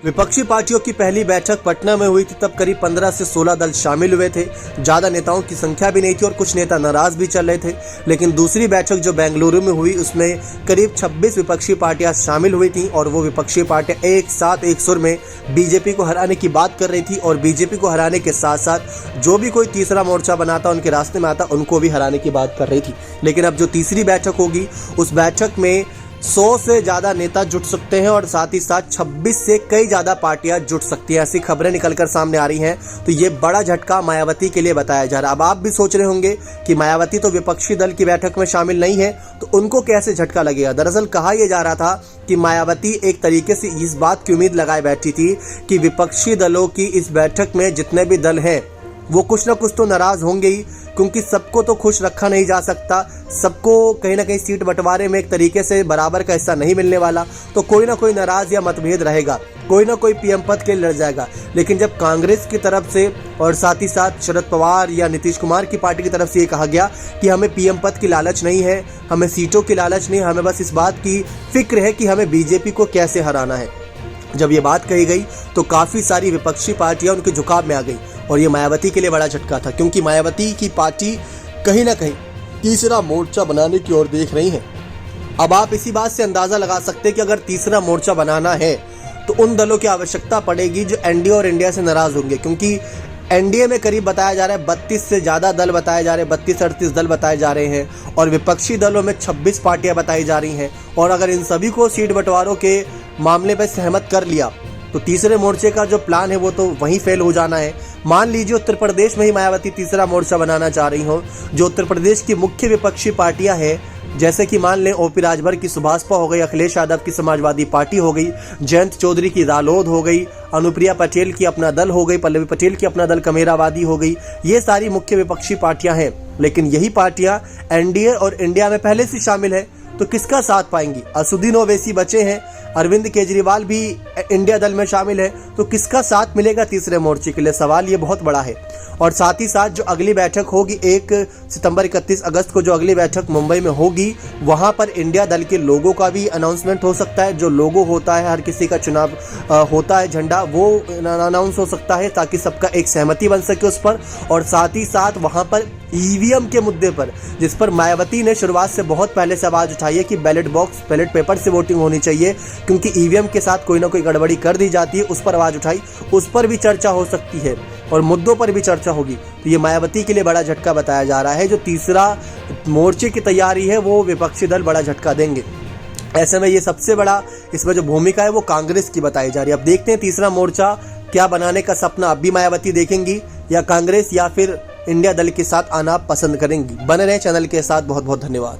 विपक्षी पार्टियों की पहली बैठक पटना में हुई थी, तब करीब 15 से 16 दल शामिल हुए थे। ज्यादा नेताओं की संख्या भी नहीं थी और कुछ नेता नाराज भी चल रहे थे। लेकिन दूसरी बैठक जो बेंगलुरु में हुई, उसमें करीब 26 विपक्षी पार्टियां शामिल हुई थी और वो विपक्षी पार्टियां एक साथ एक सुर में बीजेपी को हराने की बात कर रही थी और बीजेपी को हराने के साथ साथ जो भी कोई तीसरा मोर्चा बनाता उनके रास्ते में आता उनको भी हराने की बात कर रही थी। लेकिन अब जो तीसरी बैठक होगी, उस बैठक में 100 से ज्यादा नेता जुट सकते हैं और साथ ही साथ 26 से कई ज्यादा पार्टियां जुट सकती हैं, ऐसी खबरें निकलकर सामने आ रही हैं। तो ये बड़ा झटका मायावती के लिए बताया जा रहा है। अब आप भी सोच रहे होंगे कि मायावती तो विपक्षी दल की बैठक में शामिल नहीं है, तो उनको कैसे झटका लगेगा। दरअसल कहा यह जा रहा था कि मायावती एक तरीके से इस बात की उम्मीद लगाए बैठी थी कि विपक्षी दलों की इस बैठक में जितने भी दल हैं वो कुछ ना कुछ तो नाराज होंगे ही, क्योंकि सबको तो खुश रखा नहीं जा सकता। सबको कहीं ना कहीं सीट बंटवारे में एक तरीके से बराबर का हिस्सा नहीं मिलने वाला, तो कोई ना कोई नाराज या मतभेद रहेगा, कोई ना कोई पीएम पद के लिए लड़ जाएगा। लेकिन जब कांग्रेस की तरफ से और साथ ही साथ शरद पवार या नीतीश कुमार की पार्टी की तरफ से ये कहा गया कि हमें पीएम पद की लालच नहीं है, हमें सीटों की लालच नहीं, हमें बस इस बात की फिक्र है कि हमें बीजेपी को कैसे हराना है। जब ये बात कही गई तो काफ़ी सारी विपक्षी पार्टियां उनके झुकाव में आ गई और ये मायावती के लिए बड़ा झटका था, क्योंकि मायावती की पार्टी कहीं ना कहीं तीसरा मोर्चा बनाने की ओर देख रही है। अब आप इसी बात से अंदाज़ा लगा सकते हैं कि अगर तीसरा मोर्चा बनाना है तो उन दलों की आवश्यकता पड़ेगी जो एनडीए और इंडिया से नाराज़ होंगे, क्योंकि एनडीए में करीब बताया जा रहा है 32 से ज़्यादा दल बताए जा रहे हैं, 32-38 दल बताए जा रहे हैं और विपक्षी दलों में 26 पार्टियां बताई जा रही हैं। और अगर इन सभी को सीट बंटवारों के मामले पर सहमत कर लिया तो तीसरे मोर्चे का जो प्लान है वो तो वहीं फेल हो जाना है। मान लीजिए उत्तर प्रदेश में ही मायावती तीसरा मोर्चा बनाना चाह रही हो, जो उत्तर प्रदेश की मुख्य विपक्षी पार्टियां हैं, जैसे कि मान लें ओपी राजभर की सुभाषपा हो गई, अखिलेश यादव की समाजवादी पार्टी हो गई, जयंत चौधरी की रालोद हो गई, अनुप्रिया पटेल की अपना दल हो गई, पल्लवी पटेल की अपना दल कमेरावादी हो गई। ये सारी मुख्य विपक्षी पार्टियां हैं, लेकिन यही पार्टियां एनडीए और इंडिया में पहले से शामिल है, तो किसका साथ पाएंगी। असुद्दीन ओवैसी बचे हैं, अरविंद केजरीवाल भी इंडिया दल में शामिल है, तो किसका साथ मिलेगा तीसरे मोर्चे के लिए, सवाल ये बहुत बड़ा है। और साथ ही साथ जो अगली बैठक होगी 1 सितंबर 31 अगस्त को जो अगली बैठक मुंबई में होगी, वहां पर इंडिया दल के लोगों का भी अनाउंसमेंट हो सकता है। जो लोगो होता है, हर किसी का चुनाव होता है झंडा, वो अनाउंस हो सकता है ताकि सबका एक सहमति बन सके उस पर। और साथ ही साथ वहां पर ईवीएम के मुद्दे पर, जिस पर मायावती ने शुरुआत से बहुत पहले से आवाज उठाई है कि बैलेट बॉक्स बैलेट पेपर से वोटिंग होनी चाहिए, क्योंकि ईवीएम के साथ कोई ना कोई गड़बड़ी कर दी जाती है, उस पर आवाज उठाई, उस पर भी चर्चा हो सकती है और मुद्दों पर भी चर्चा होगी। तो ये मायावती के लिए बड़ा झटका बताया जा रहा है। जो तीसरा मोर्चे की तैयारी है वो विपक्षी दल बड़ा झटका देंगे। ऐसे में ये सबसे बड़ा इसमें जो भूमिका है वो कांग्रेस की बताई जा रही है। अब देखते हैं तीसरा मोर्चा क्या बनाने का सपना अब भी मायावती देखेंगी या कांग्रेस या फिर इंडिया दल के साथ आना पसंद करेंगी। बने रहें चैनल के साथ। बहुत बहुत धन्यवाद।